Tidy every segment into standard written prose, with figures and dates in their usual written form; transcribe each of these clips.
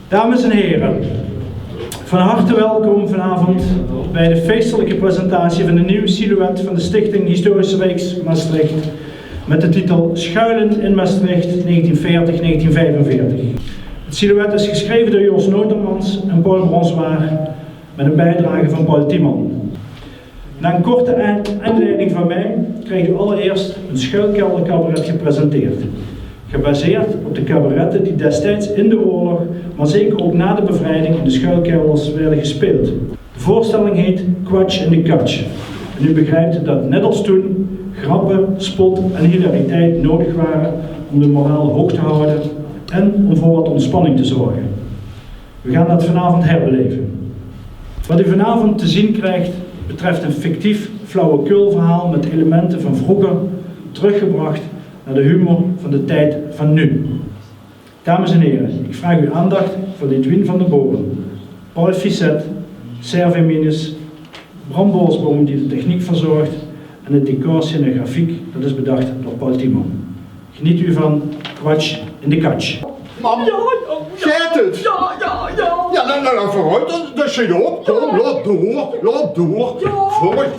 Dames en heren, van harte welkom vanavond bij de feestelijke presentatie van de nieuwe silhouet van de Stichting Historische Week Maastricht met de titel Schuilen in Maastricht 1940-1945. Het silhouet is geschreven door Jos Notermans en Paul Bronswaard met een bijdrage van Paul Tiemann. Na een korte inleiding van mij krijgt u allereerst een schuilkeldercabaret gepresenteerd. Gebaseerd op de cabaretten die destijds in de oorlog, maar zeker ook na de bevrijding in de schuilkelders werden gespeeld. De voorstelling heet Quatsch in de Katsch. En u begrijpt dat net als toen grappen, spot en hilariteit nodig waren om de moraal hoog te houden en om voor wat ontspanning te zorgen. We gaan dat vanavond herbeleven. Wat u vanavond te zien krijgt betreft een fictief flauwekulverhaal met elementen van vroeger teruggebracht naar de humor van de tijd van nu. Dames en heren, ik vraag uw aandacht voor Lidwien van der Boven, Paul Fisset, Serve Minus, Bram Borsboom die de techniek verzorgt en het decor scenografiek dat is bedacht door Paul Tiemann. Geniet u van Quatsch in de Katsch. Mam, zet het! Ja, nou, vooruit, dan zit je op. Kom, loop door. Vooruit.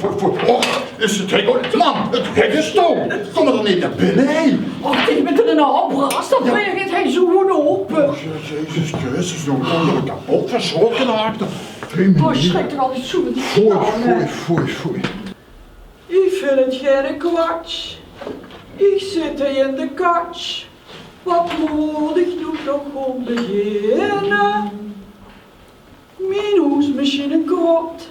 Och, is het hek, man, het hek is toe. Kom er dan niet naar binnen, hé. Ach, dit met een afbrast, dan reageert hij zo open. Jezus Christus, dan kom je kapot verschrokken raakt. Oh, schrik er altijd zo met die Foei. Ik vind het geen kwatsch. Ik zit hier in de katsch. Wat moet ik nu toch om beginnen? Mijn huismachine kapot.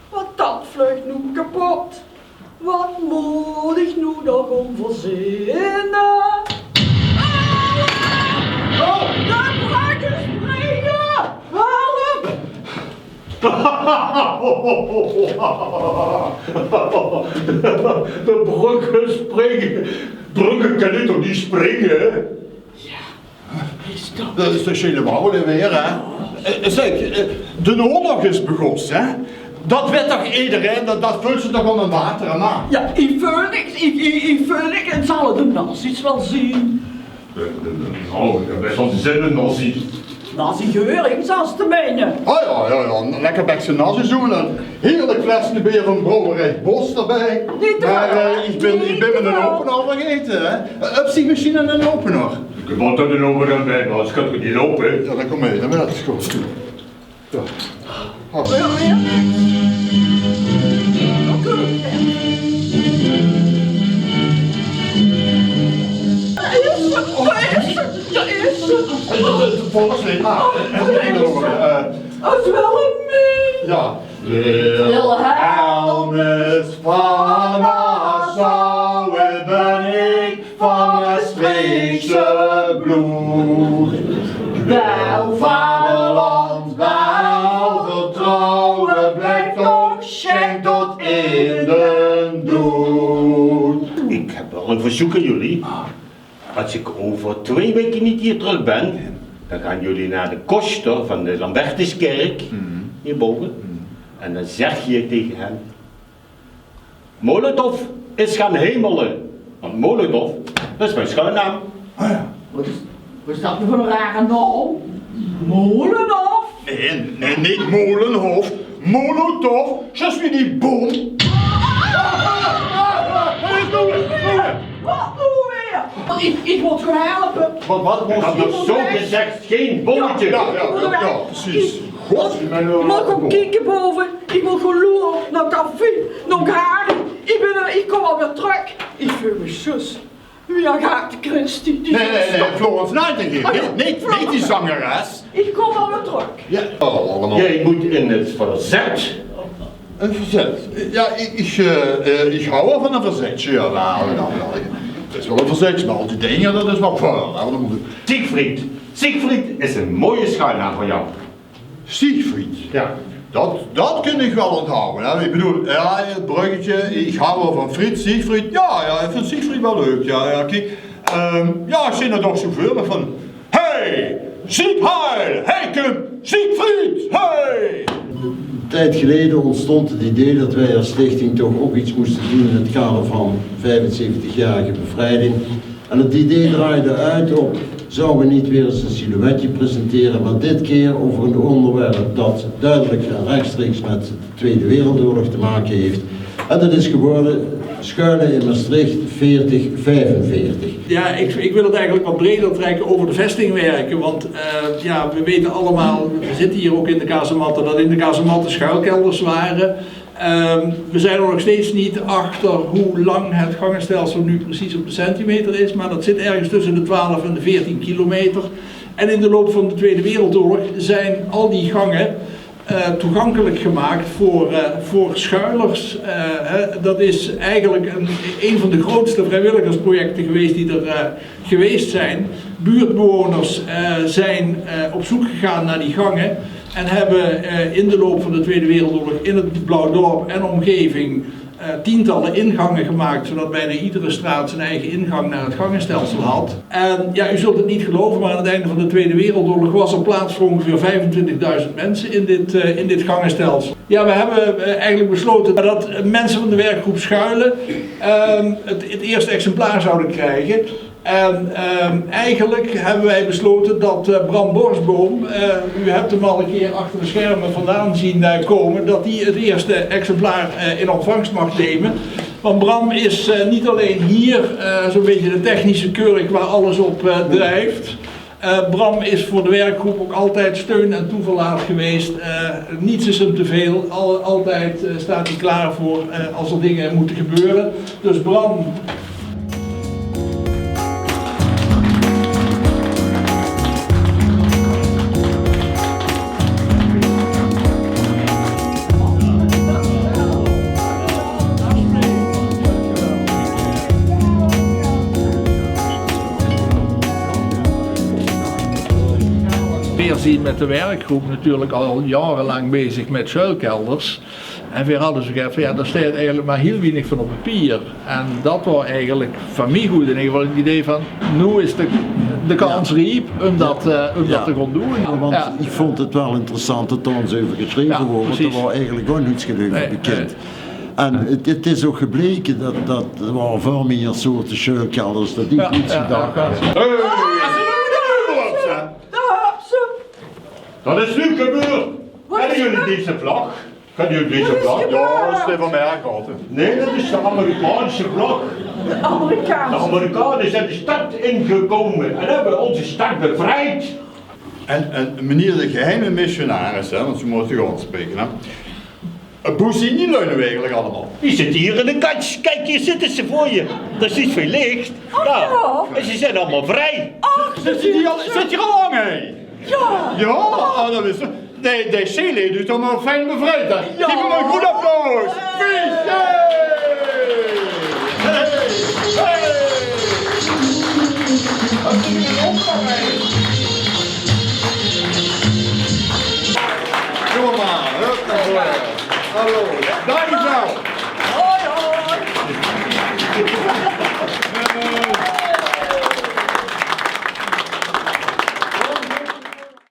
Wat dat vlucht nu kapot. Wat moet ik nu nog om verzinnen? Oh, de braken springen! Help! De bruggen springen. Bruggen kan niet toch niet springen? Is dat? Dat is de helemaal weer, hè? Zeg, de oorlog is begonnen, hè? Dat weet toch iedereen, dat vult ze toch om een water, man? Ja, ik voel niks en zal de nazi's wel zien. Nou, ik heb best wel zin in nazi. Nazi-geuring, zoals te menen. Oh ja, lekker bekse nazi doen en heerlijk flesje beer van Brouwerij Bos erbij. Maar ik ben met een opener vergeten, hè? Upsie machine en een opener. Ik heb altijd een opener bij, maar als gaat het niet lopen. Ja, dan kom mee, dan ben ik het goed. Ja. Oh. Volgens mij, Als wel een mee. ja. Wilhelmus van Nassau ben ik van Maastrichtse bloed. Wel vaderland, wel vertrouwen, blijft toch schenk tot in de dood. Ik heb wel een verzoek aan jullie. Als ik over 2 weken niet hier terug ben, dan gaan jullie naar de koster van de Lambertuskerk, hierboven. En dan zeg je tegen hem, Molotov is gaan hemelen. Want Molotov, dat is mijn schuilnaam. Wat is dat nu voor een rare naam? Molenhof? Nee, niet Molenhof. Molotov, zoals wie die boom. Wat doen we? Ik moet gewoon helpen. Wat Ik had nog zo gezegd, geen bommetje. Ja, precies. God, Ik moet gewoon kijken boven. Ik moet gewoon loeren naar café, naar Garen. Ik kom alweer terug. Ik voel me zus. Wie gaat de Christie? Nee, Florence Nightingale. Niet die zangeres. Ik kom alweer terug. Ja, allemaal. Jij moet in het verzet. Een verzet. Ja, ik hou wel van een verzetje. Ja, het is wel een verzetje, maar al die dingen, dat is wel vuil. Siegfried is een mooie schuilnaam voor jou. Siegfried. Ja. Dat kun ik wel onthouden. Hè? Ik bedoel, ja, het bruggetje, ik hou wel van Fried, Siegfried. Ja, ik vind Siegfried wel leuk. Ja, kijk. Ja, ik zie er toch zoveel maar van. Hey, Siegheil, Heiken, Siegfried, hey! Een tijd geleden ontstond het idee dat wij als stichting toch ook iets moesten doen in het kader van 75-jarige bevrijding. En het idee draaide uit op zouden we niet weer eens een silhouetje presenteren, maar dit keer over een onderwerp dat duidelijk en rechtstreeks met de Tweede Wereldoorlog te maken heeft. En dat is geworden schuilen in Maastricht 4045. Ja, ik wil het eigenlijk wat breder trekken over de vestingwerken, want ja, we weten allemaal, we zitten hier ook in de kazematten, dat in de kazematten schuilkelders waren. We zijn er nog steeds niet achter hoe lang het gangenstelsel nu precies op de centimeter is, maar dat zit ergens tussen de 12 en de 14 kilometer. En in de loop van de Tweede Wereldoorlog zijn al die gangen toegankelijk gemaakt voor schuilers. Dat is eigenlijk een van de grootste vrijwilligersprojecten geweest die er geweest zijn. Buurtbewoners zijn op zoek gegaan naar die gangen en hebben in de loop van de Tweede Wereldoorlog in het Blauwdorp en omgeving tientallen ingangen gemaakt, zodat bijna iedere straat zijn eigen ingang naar het gangenstelsel had. En ja, u zult het niet geloven, maar aan het einde van de Tweede Wereldoorlog was er plaats voor ongeveer 25.000 mensen in dit gangenstelsel. Ja, we hebben eigenlijk besloten dat mensen van de werkgroep Schuilen het eerste exemplaar zouden krijgen. En eigenlijk hebben wij besloten dat Bram Borsboom, u hebt hem al een keer achter de schermen vandaan zien komen, dat hij het eerste exemplaar in ontvangst mag nemen. Want Bram is niet alleen hier zo'n beetje de technische kurk waar alles op drijft. Bram is voor de werkgroep ook altijd steun en toeverlaat geweest. Niets is hem te veel, altijd staat hij klaar voor als er dingen moeten gebeuren. Dus Bram... We zijn met de werkgroep natuurlijk al jarenlang bezig met schuilkelders. En we hadden gezegd, ja, daar staat eigenlijk maar heel weinig van op papier. En dat was eigenlijk van mij goed in ieder geval het idee van, nu is de kans riep om dat te gaan doen. Ja, want ik vond het wel interessant dat er ons over geschreven wordt, want er was eigenlijk ook niets geloof bekend. En het is ook gebleken dat er waren veel meer soorten schuilkelders, dat ik iets gedacht had. Dat is nu gebeurd. Hebben jullie deze vlag? Kennen jullie deze vlag? Ja, dat is van mij gehad. Nee, dat is de Amerikaanse vlag. De Amerikaanse. De Amerikanen zijn de stad ingekomen en hebben onze stad bevrijd. En meneer de geheime missionaris, hè, want ze moeten gewoon spreken, hè. Hoe zien die leunen eigenlijk allemaal? Die zitten hier in de kast. Kijk, hier zitten ze voor je. Er is niet veel licht. Ja. En ze zijn allemaal vrij. Zit je al lang, hé? Ja! Ja, dat is het. De C-leden doet allemaal fijn bevrijd. Ja. Geef hem een goed applaus. Vies! Hey! Kom maar, hallo. Dankjewel.